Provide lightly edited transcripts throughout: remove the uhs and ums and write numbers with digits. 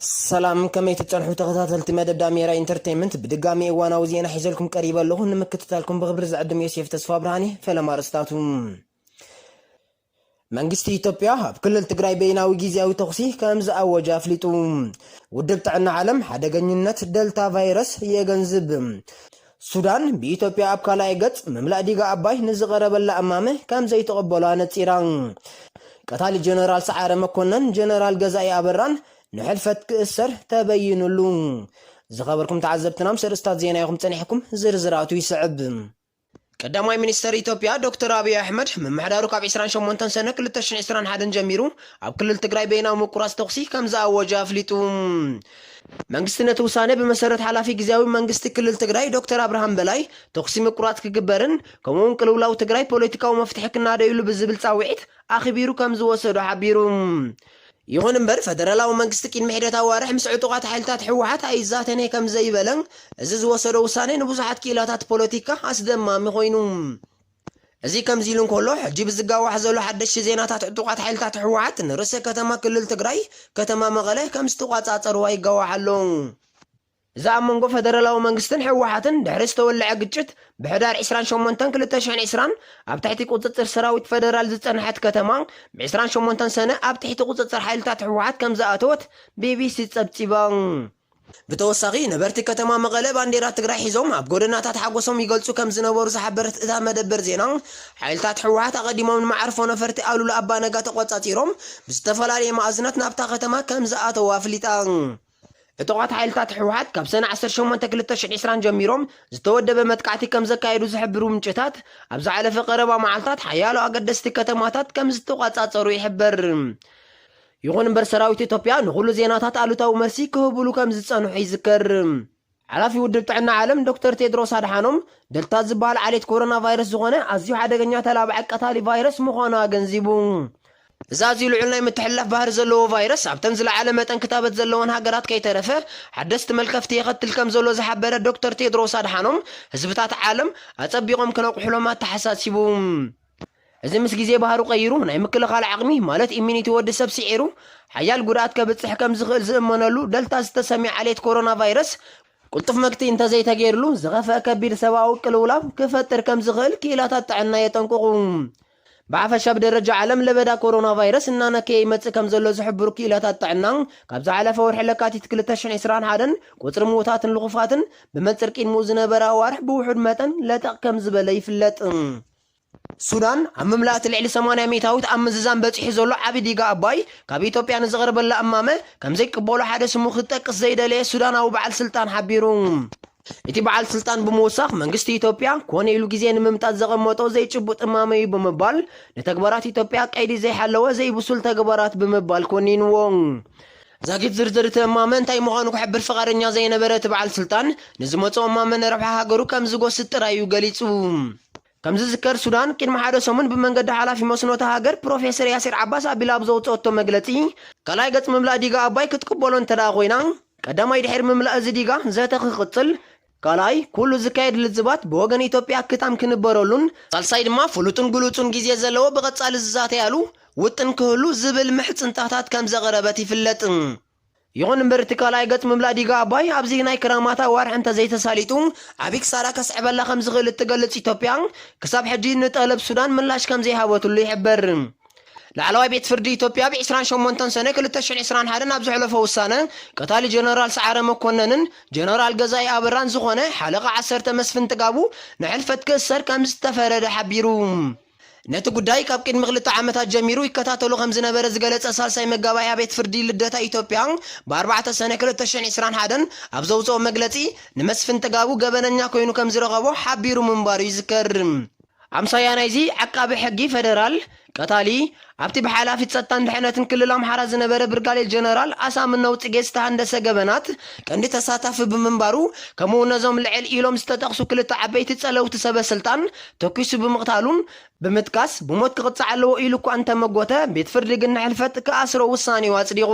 سلام كما يتطرحوا تغطات مدد داميرا انترتينمنت بدقامي وانا وزينا حيزلكم قريبا له نمكتتالكم بغبرز عدم يوسف تصفى برهاني فلما رستاتهم መንግስቲ ኢትዮጵያ ኣብ ክልል ትግራይ በይናዊ ጊዜያዊ ተኽሲ ከም ዝኣወጀ ኣፍሊጡ ውድብ ጥዕና ዓለም ሓደገኝነት ደልታ ቫይረስ የገንዝብ ሱዳን በኢትዮጵያ ኣብ ካልኣይ ገጽ መምላእ ዲጋ ኣባይ ንዝቐረበላ እማመ ከም ዘይተቐበሏ ነጺራ ቀታሊ ጀነራል ሰዓረ መኮነን ጀነራል ገዛኢ ኣበራን ንሕልፈት ክእሰር ተበይኑሉ ዝኸበርኩም ተዓዘብትናም ሰርስታት ዜና ይኹም ጸኒሕኩም ዝርዝራቱ ይስዕብ ቀዳማይ ሚኒስተር ኢትዮጵያ ዶክተር አብይ አህመድ መምሕዳሩ ካብ 28 ሰነ 2021 ጀሚሩ ኣብ ክልል ትግራይ በይናዊ ምቁራጽ ተኽሲ ከም ዝኣወጀ ኣፍሊጡ መንግስቲ ነቲ ውሳነ ብመሰረት ሓላፊ ጊዜያዊ መንግስቲ ክልል ትግራይ ዶክተር አብርሃም በላይ ተኽሲ ምቁራጽ ክግበርን ከምኡውን ቅልውላው ትግራይ ፖለቲካዊ መፍትሒ ክናደይሉ ብዝብል ጻውዒት ኣኽቢሩ ከም ዝወሰዶ ሓቢሩ ይኹን እምበር ፈደራላዊ መንግስቲ ቅድሚ ሒደት ኣዋርሕ ምስ ዕጡቓት ሓይልታት ሕወሓት ኣይዛተነ ከም ዘይበለን እዚ ዝወሰዶ ውሳነ ንብዙሓት ክኢላታት ፖለቲካ ኣስደማሚ ኮይኑ እዚ ከምዚ ኢሉ እንከሎ ሕጂ ብዝጋዋሕ ዘሎ ሓደሽቲ ዜናታት ዕጡቓት ሓይልታት ሕወሓት ንርእሰ ከተማ ክልል ትግራይ ከተማ መቐለ ከም ዝተቋጻጸርዋ ይጋዋሕ ኣሎ እዛ ኣብ መንጎ ፈደራላዊ መንግስትን ሕወሓትን ድሕሪ ዝተወልዐ ግጭት ብሕዳር 28 2020 ኣብ ትሕቲ ቁፅፅር ሰራዊት ፈደራል ዝጸንሐት ከተማ ብ28 ሰነ ኣብ ትሕቲ ቁፅፅር ሓይልታት ሕወሓት ከም ዝኣተወት ቢቢሲ ጸብጺባ ብተወሳኺ ነበርቲ ከተማ መቐለ ባንዴራ ትግራይ ሒዞም ኣብ ጎደናታት ሓጎሶም ይገልጹ ከም ዝነበሩ ዝሓበረት እታ መደበር ዜና ሓይልታት ሕወሓት ኣቐዲሞም ንማዕርፎ ነፈርቲ ኣሉላ ኣባነጋ ተቆጻጺሮም ብዝተፈላለየ ማእዝናት ናብታ ከተማ ከም ዝኣተዉ ኣፍሊጣ ዕጡቓት ሓይልታት ሕወሓት ካብ ሰነ 18 2020 ጀሚሮም ዝተወደበ መጥቃዕቲ ከም ዘካየዱ ዝሕብሩ ምንጭታት ኣብ ዝሓለፈ ቀረባ መዓልታት ሓያሎ ኣገደስቲ ከተማታት ከም ዝተቋጻጸሩ ይሕበር ይኹን እምበር ሰራዊት ኢትዮጵያ ንኹሉ ዜናታት ኣሉታዊ መልሲ ክህብሉ ከም ዝጸንሑ ይዝከር ሓላፊ ውድብ ጥዕና ዓለም ዶክተር ቴድሮስ ኣድሓኖም ደልታ ዝበሃል ዓሌት ኮሮና ቫይረስ ዝኾነ ኣዝዩ ሓደገኛ ተላብዐ ቀታሊ ቫይረስ ምዃኑ ኣገንዚቡ እዛ ኣዝዩ ልዑል ናይ ምትሕልላፍ ባህሪ ዘለዎ ቫይረስ ኣብተን ዝለዓለ መጠን ክታበት ዘለዎን ሃገራት ከይተረፈ ሓደስቲ መልከፍቲ የኸትል ከም ዘሎ ዝሓበረ ዶክተር ቴድሮስ ኣድሓኖም ህዝብታት ዓለም ኣጸቢቖም ክነቑሕሎም ኣተሓሳሲቡ እዚ ምስ ግዜ ባህሩ ቀይሩ ናይ ምክልኻል ዓቕሚ ማለት ኢሚኒቲ ወዲ ሰብ ሲዒሩ ሓያል ጉድኣት ከብጽሕ ከም ዝኽእል ዝእመነሉ ደልታ ዝተሰሚዕ ዓሌት ኮሮና ቫይረስ ቁልጡፍ መግቲ እንተዘይተገይሩሉ ዝኸፍአ ከቢድ ሰብኣዊ ቅልውላው ክፈጥር ከም ዝኽእል ክኢላታት ጥዕና የጠንቅቑ ብዓፈሻ ብደረጃ ዓለም ለበዳ ኮሮና ቫይረስ እናነከየ ይመጽእ ከም ዘሎ ዝሕብሩ ክኢላታት ጥዕና ካብ ዝሓለፈ ወርሒ ለካቲት 2021 ቁጽሪ ምዉታትን ልኹፋትን ብመንጽር ቂድሙ ዝነበረ ኣዋርሕ ብውሑድ መጠን ለጠቕ ከም ዝበለ ይፍለጥ ሱዳን ኣብ ምምላእቲ ልዕሊ 80 ሜታዊት ኣብ ምዝዛም በፂሑ ዘሎ ዓብዪ ዲጋ ኣባይ ካብ ኢትዮጵያ ንዝቐረበላ እማመ ከም ዘይቅበሎ ሓደ ስሙ ክጠቅስ ዘይደለየ ሱዳናዊ በዓል ስልጣን ሓቢሩ እቲ በዓል ስልጣን ብምውሳኽ መንግስቲ ኢትዮጵያ ኮነ ኢሉ ግዜ ንምምጣት ዘቐመጦ ዘይጭቡጥ እማመ እዩ ብምባል ንተግባራት ኢትዮጵያ ቀይዲ ዘይሓለወ ዘይብሱል ተግባራት ብምባል ኮኒንዎ ዛጊት ዝርዝር እቲ እማመ እንታይ ምዃኑ ክሕብር ፍቓደኛ ዘይነበረ እቲ በዓል ስልጣን ንዝመፅኦ እማመ ንረብሓ ሃገሩ ከም ዝጎስጥ ጥራይ እዩ ገሊጹ ከም ዝዝከር ሱዳን ቅድሚ ሓደ ሰሙን ብመንገዲ ሓላፊ መስኖታ ሃገር ፕሮፌሰር ያሲር ዓባስ ኣቢላ ኣብ ዘውፅአቶ መግለፂ ካልኣይ ገጽ ምምላእ ዲጋ ኣባይ ክትቅበሎ እንተደኣ ኮይና ቀዳማይ ድሕሪ ምምላእ እዚ ዲጋ ዘተ ክቕጽል ካልኣይ ኩሉ ዝካየድ ልዝባት ብወገን ኢትዮጵያ ክታም ክንበረሉን ሳልሳይ ድማ ፍሉጥን ግሉጹን ግዜ ዘለዎ ብቐጻሊ ዝዛተያሉ ውጥን ክህሉ ዝብል ምሕጽንታታት ከም ዘቐረበት ይፍለጥ ይኹን እምበር እቲ ካልኣይ ገጽ ምምላእ ዲጋ ኣባይ ኣብዚ ናይ ክራማታ ዋርሒ እንተዘይተሳሊጡ ዓብዪ ክሳራ ከስዕበላ ከም ዝኽእል እትገልጽ ኢትዮጵያ ክሳብ ሕጂ ንጠለብ ሱዳን ምላሽ ከም ዘይሃበትሉ ይሕበር ላዕለዋይ ቤት ፍርዲ ኢትዮጵያ ብ28 ሰነ 2021 ኣብ ዘሕለፈ ውሳነ ቀታሊ ጀነራል ሰዓረ መኮነንን ጀነራል ገዛኢ ኣበራን ዝኾነ ሓለቓ 10 መስፍን ጥጋቡ ንሕልፈት ክእሰር ከም ዝተፈረደ ሓቢሩ ነቲ ጉዳይ ካብ ቅድሚ 2 ዓመታት ጀሚሩ ይከታተሉ ከም ዝነበረ ዝገለጸ ሳልሳይ መጋባእያ ቤት ፍርዲ ልደታ ኢትዮጵያ ብ4 ሰነ 2021 ኣብ ዘውፅኦ መግለጺ ንመስፍን ጥጋቡ ገበነኛ ኮይኑ ከም ዝረኸቦ ሓቢሩ ምንባሩ ይዝከር ኣምሳያ ናይዚ ዓቃቢ ሕጊ ፌደራል ቀታሊ ኣብቲ ብሓላፊ ጸጥታን ድሕነትን ክልል ኣምሓራ ዝነበረ ብርጋዴር ጀነራል ኣሳምነው ጽጌ ዝተሃንደሰ ገበናት ቀንዲ ተሳታፊ ብምንባሩ ከምኡ ነዞም ልዕል ኢሎም ዝተጠቕሱ ክልተ ዓበይቲ ጸለውቲ ሰበስልጣን ተኪሱ ብምቕታሉን ብምጥቃስ ብሞት ክቕጻዕ ኣለዎ ኢሉ እኳ እንተመጎተ ቤት ፍርዲ ግን ሕልፈት ክኣስሮ ውሳኔ ኣጽዲቑ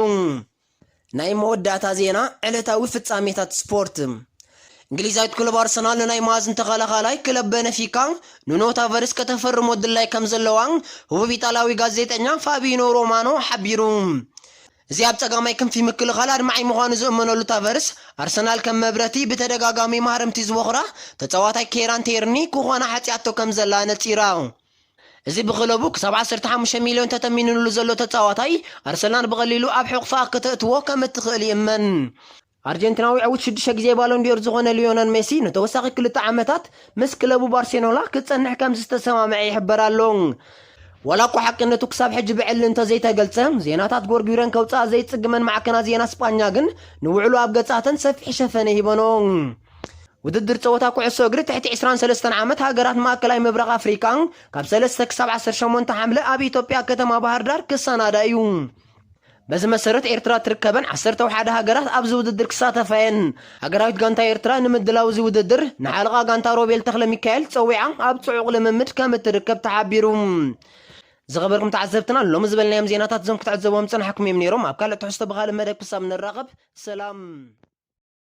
ናይ መወዳእታ ዜና ዕለታዊ ፍጻሜታት ስፖርት እንግሊዛዊት ክለብ አርሰናል ናይ ማዝን ተኸላኻላይ ክለብ በነፊካ ኑኖ ታቨርስ ከተፈርሞ ድላይ ከም ዘለዋን ህቡብ ኢጣሊያዊ ጋዜጠኛ ፋቢኖ ሮማኖ ሓቢሩ እዚ ኣብ ጸጋማይ ክንፊ ምክልኻል ኣድማዓይ ምዃኑ ዝእመነሉ ታቨርስ ኣርሰናል ከም መብረቲ ብተደጋጋሚ ማህረምቲ ዝወኽራ ተጻዋታይ ኬራን ቴርኒ ክኾና ሓጺኣቶ ከም ዘላ ነጺራ እዚ ብክለቡ ክሳብ 15 ሚልዮን ተተሚንሉ ዘሎ ተጻዋታይ ኣርሰናል ብቐሊሉ ኣብ ሕቑፋ ከተእትዎ ከም እትኽእል ይእመን ኣርጀንቲናዊ ዕውት 6 ግዜ ባሎን ዲዮር ዝኾነ ሊዮነል ሜሲ ንተወሳኺ 2 ዓመታት ምስ ክለቡ ባርሴሎና ክጸንሕ ከም ዝተሰማምዐ ይሕበር ኣሎ ወላ እኳ ሓቅነቱ ክሳብ ሕጂ ብዕሊ እንተዘይተገልጸ ዜናታት ጎርጊረን ከውፃእ ዘይጽግመን ማዕከናት ዜና እስጳኛ ግን ንውዕሉ ኣብ ገጻተን ሰፊሕ ሸፈነ ሂበኖ ውድድር ጸወታ ኩዕሶ እግሪ ትሕቲ 23 ዓመት ሃገራት ማእከላይ ምብራቕ ኣፍሪካ ካብ 3 ክሳብ 18 ሓምለ ኣብ ኢትዮጵያ ከተማ ባህር ዳር ክሰናዳ እዩ በዚ መሰረት ኤርትራ ትርከበን 11 ሃገራት ኣብዚ ውድድር ክሳተፋየን ሃገራዊት ጋንታ ኤርትራ ንምድላው እዚ ውድድር ንሓለቓ ጋንታ ሮቤል ተኽለ ሚካኤል ፀዊዓ ኣብ ጽዑቕ ልምምድ ከም እትርከብ ተሓቢሩ ዝኸበርኩም ተዓዘብትና ሎሚ ዝበልናዮም ዜናታት ዞም ክትዕዘቦም ፀናሕኩም እዮም ነይሮም ኣብ ካልእ ትሕዝቶ ብኻልእ መደብ ክሳብ ንራኸብ ሰላም